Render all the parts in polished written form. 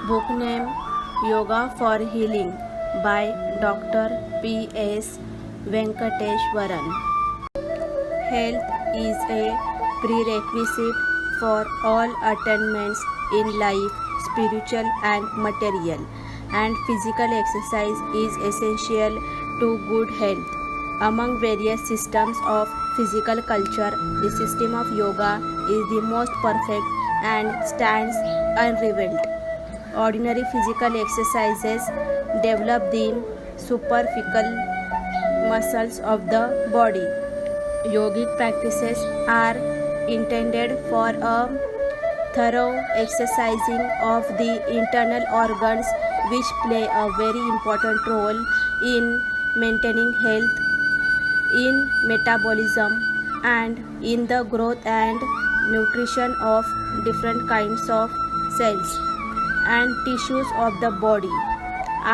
Book name Yoga for Healing by Dr. P.S. Venkateshwaran. Health is a prerequisite for all attainments in life, spiritual and material, and physical exercise is essential to good health. Among various systems of physical culture, the system of yoga is the most perfect and stands unrivaled. Ordinary physical exercises develop the superficial muscles of the body. Yogic practices are intended for a thorough exercising of the internal organs, which play a very important role in maintaining health, in metabolism, and in the growth and nutrition of different kinds of cells and tissues of the body.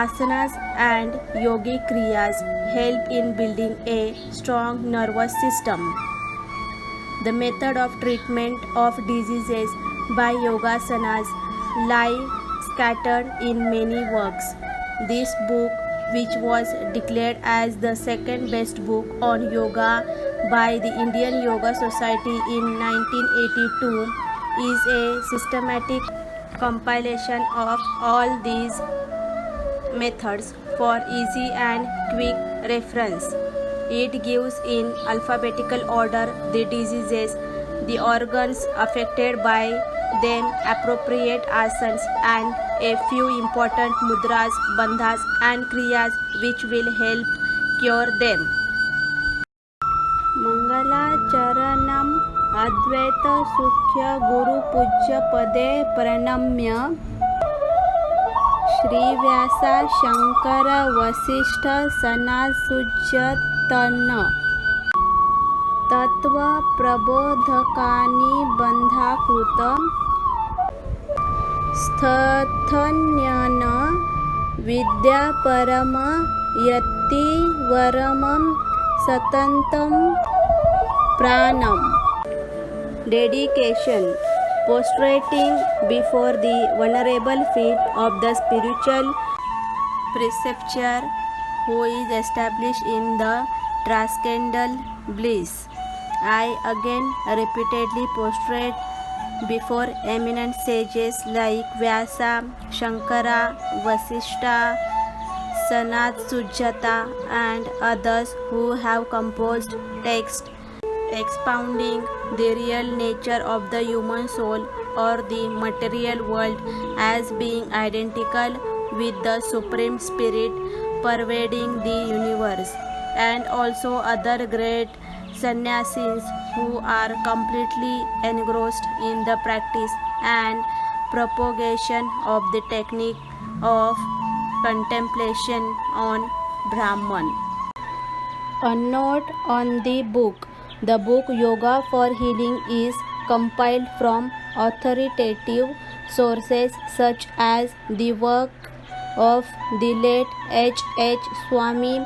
Asanas and yogic kriyas help in building a strong nervous system. The method of treatment of diseases by yogasanas lie scattered in many works. This book, which was declared as the second best book on yoga by the Indian Yoga Society in 1982, is a systematic compilation of all these methods for easy and quick reference. It gives in alphabetical order the diseases, the organs affected by them, appropriate asanas, and a few important mudras, bandhas, and kriyas which will help cure them. Mangalacharanam Advaita Sukhya Guru Pujya Pade Pranamya Shri Vyasa Shankara Vasishtha Sanasujatana Tattva Prabodhakani Bandhakruta Sthathanyana Vidya Parama Yati Varamam Satantam Pranam. Dedication. Prostrating before the vulnerable feet of the spiritual preceptor who is established in the transcendental bliss. I again repeatedly prostrate before eminent sages like Vyasa, Shankara, Vasishtha, Sanat Sujata, and others who have composed texts expounding the real nature of the human soul or the material world as being identical with the Supreme Spirit pervading the universe, and also other great sannyasis who are completely engrossed in the practice and propagation of the technique of contemplation on Brahman. A note on the book. The book Yoga for Healing is compiled from authoritative sources such as the work of the late H.H. Swami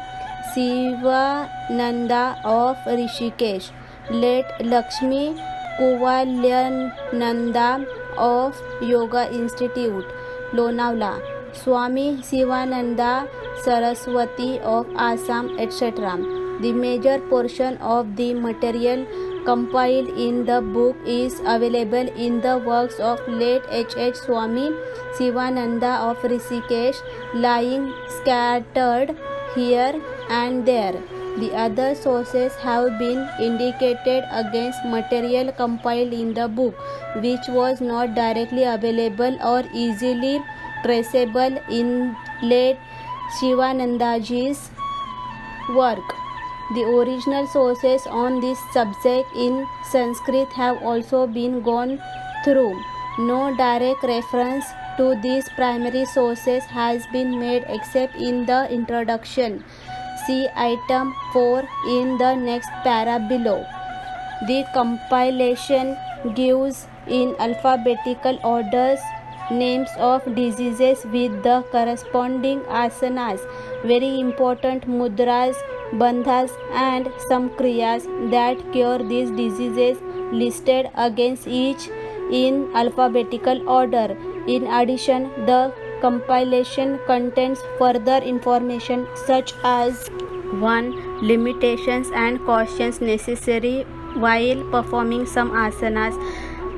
Sivananda of Rishikesh, late Lakshmi Kuvalyananda of Yoga Institute, Lonavala, Swami Sivananda Saraswati of Assam, etc. The major portion of the material compiled in the book is available in the works of late H.H. Swami Sivananda of Rishikesh, lying scattered here and there. The other sources have been indicated against material compiled in the book, which was not directly available or easily traceable in late Shivanandaji's work. The original sources on this subject in Sanskrit have also been gone through. No direct reference to these primary sources has been made except in the introduction. See item 4 in the next para below. The compilation gives in alphabetical orders names of diseases with the corresponding asanas, very important mudras, bandhas, and some kriyas that cure these diseases listed against each in alphabetical order. In addition, the compilation contains further information such as 1. Limitations and cautions necessary while performing some asanas.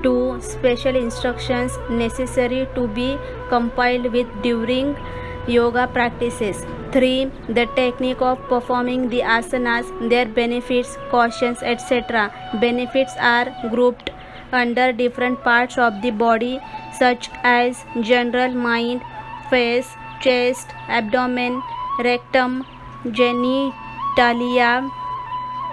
2. Special instructions necessary to be complied with during yoga practices. 3. The technique of performing the asanas, their benefits, cautions, etc. Benefits are grouped under different parts of the body such as general, mind, face, chest, abdomen, rectum, genitalia,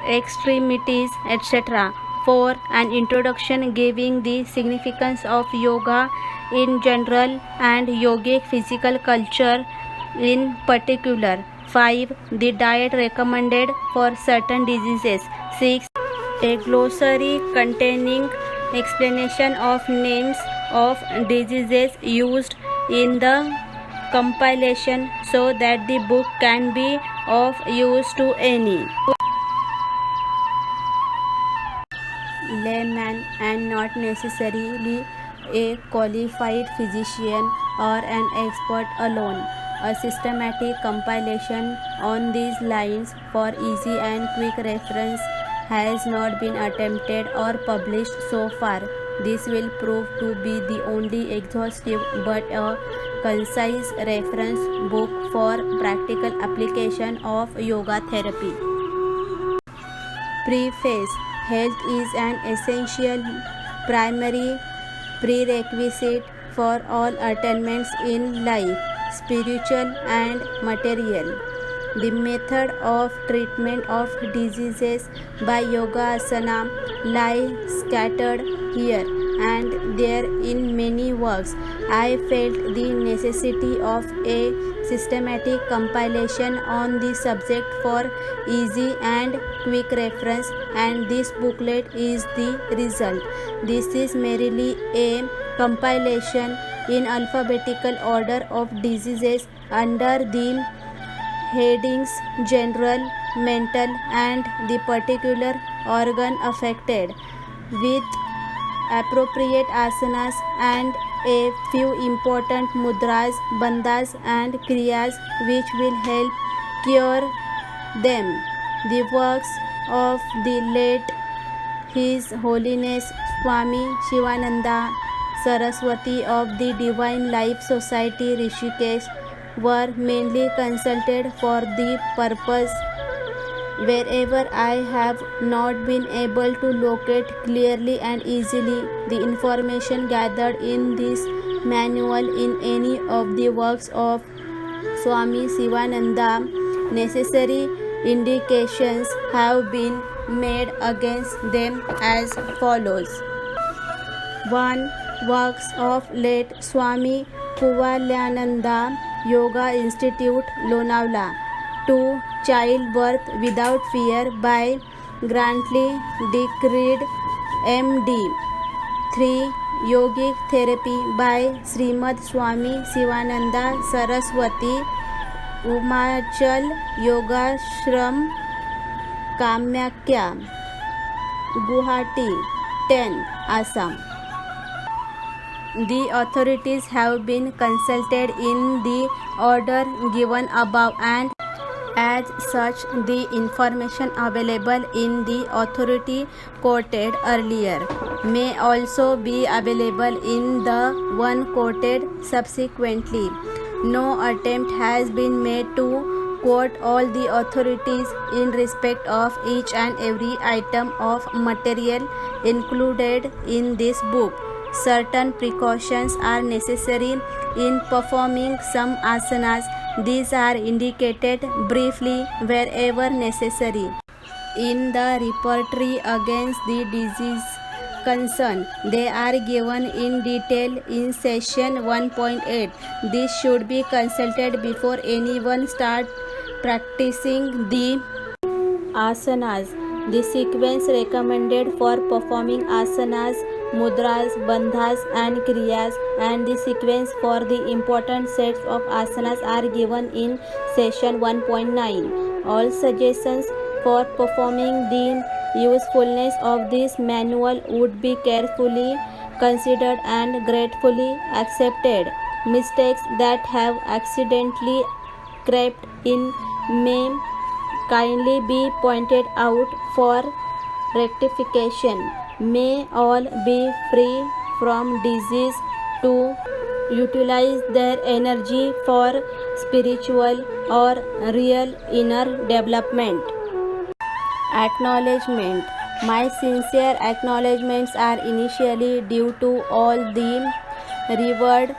extremities, etc. 4. An introduction giving the significance of yoga in general and yogic physical culture in particular. 5. The diet recommended for certain diseases. 6. A glossary containing explanation of names of diseases used in the compilation so that the book can be of use to any layman and not necessarily a qualified physician or an expert alone. A systematic compilation on these lines for easy and quick reference has not been attempted or published so far. This will prove to be the only exhaustive but a concise reference book for practical application of yoga therapy. Preface. Health is an essential primary prerequisite for all attainments in life, spiritual and material. The method of treatment of diseases by yoga asana lie scattered here and there in many works. I felt the necessity of a systematic compilation on the subject for easy and quick reference, and this booklet is the result. This is merely a compilation in alphabetical order of diseases under the headings general, mental, and the particular organ affected, with appropriate asanas and a few important mudras, bandhas, and kriyas which will help cure them. The works of the late His Holiness Swami Shivananda Saraswati of the Divine Life Society Rishikesh were mainly consulted for the purpose. Wherever I have not been able to locate clearly and easily the information gathered in this manual in any of the works of Swami Shivananda, necessary indications have been made against them as follows. 1. Works of late Swami Kuvalyananda, Yoga Institute, Lonavala. 2. Childbirth Without Fear by Grantley Dickered, M.D. 3. Yogic Therapy by Srimad Swami Shivananda Saraswati, Umachal Yogashram, Kamakya, Guwahati, 10. Assam. The authorities have been consulted in the order given above, and as such the information available in the authority quoted earlier may also be available in the one quoted subsequently. No attempt has been made to quote all the authorities in respect of each and every item of material included in this book. Certain precautions are necessary in performing some asanas. These are indicated briefly wherever necessary in the repertory against the disease concerned. They are given in detail in session 1.8. This should be consulted before anyone starts practicing the asanas. The sequence recommended for performing asanas, mudras, bandhas, and kriyas, and the sequence for the important sets of asanas are given in session 1.9. All suggestions for performing the usefulness of this manual would be carefully considered and gratefully accepted. Mistakes that have accidentally crept in may kindly be pointed out for rectification. May all be free from disease to utilize their energy for spiritual or real inner development. Acknowledgement. My sincere acknowledgements are initially due to all the revered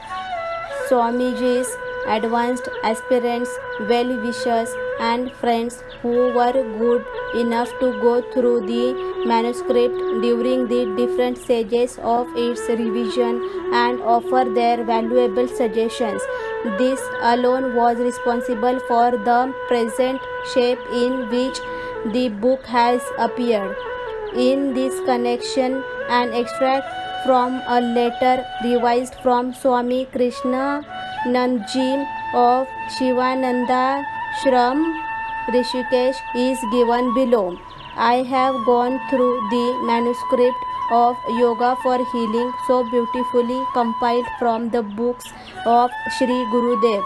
Swamiji's advanced aspirants, well-wishers and friends who were good enough to go through the manuscript during the different stages of its revision and offer their valuable suggestions. This alone was responsible for the present shape in which the book has appeared. In this connection, an extract from a letter revised from Swami Krishnanandji of Shivananda Shram, Rishikesh is given below. I have gone through the manuscript of Yoga for Healing, so beautifully compiled from the books of Sri Gurudev.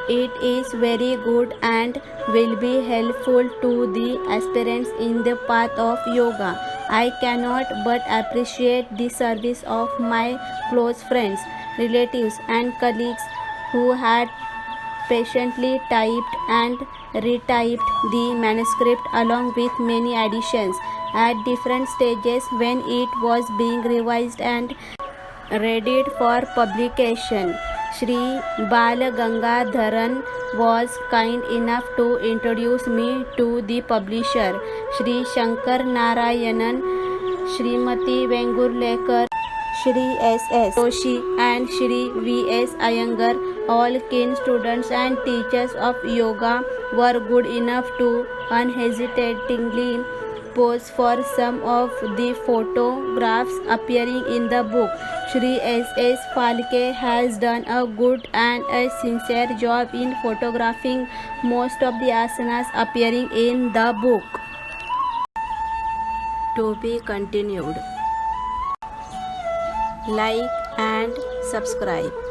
It is very good and will be helpful to the aspirants in the path of yoga. I cannot but appreciate the service of my close friends, relatives and colleagues who had patiently typed and retyped the manuscript along with many additions at different stages when it was being revised and readied for publication. Shri Balagangadharan was kind enough to introduce me to the publisher, Shri Shankar Narayanan, Srimati Vengurlekar, Shri S.S. Joshi and Shri V.S. Iyengar. All keen students and teachers of yoga were good enough to unhesitatingly pose for some of the photographs appearing in the book. Shri S.S. Phalke has done a good and a sincere job in photographing most of the asanas appearing in the book. To be continued. Like and subscribe.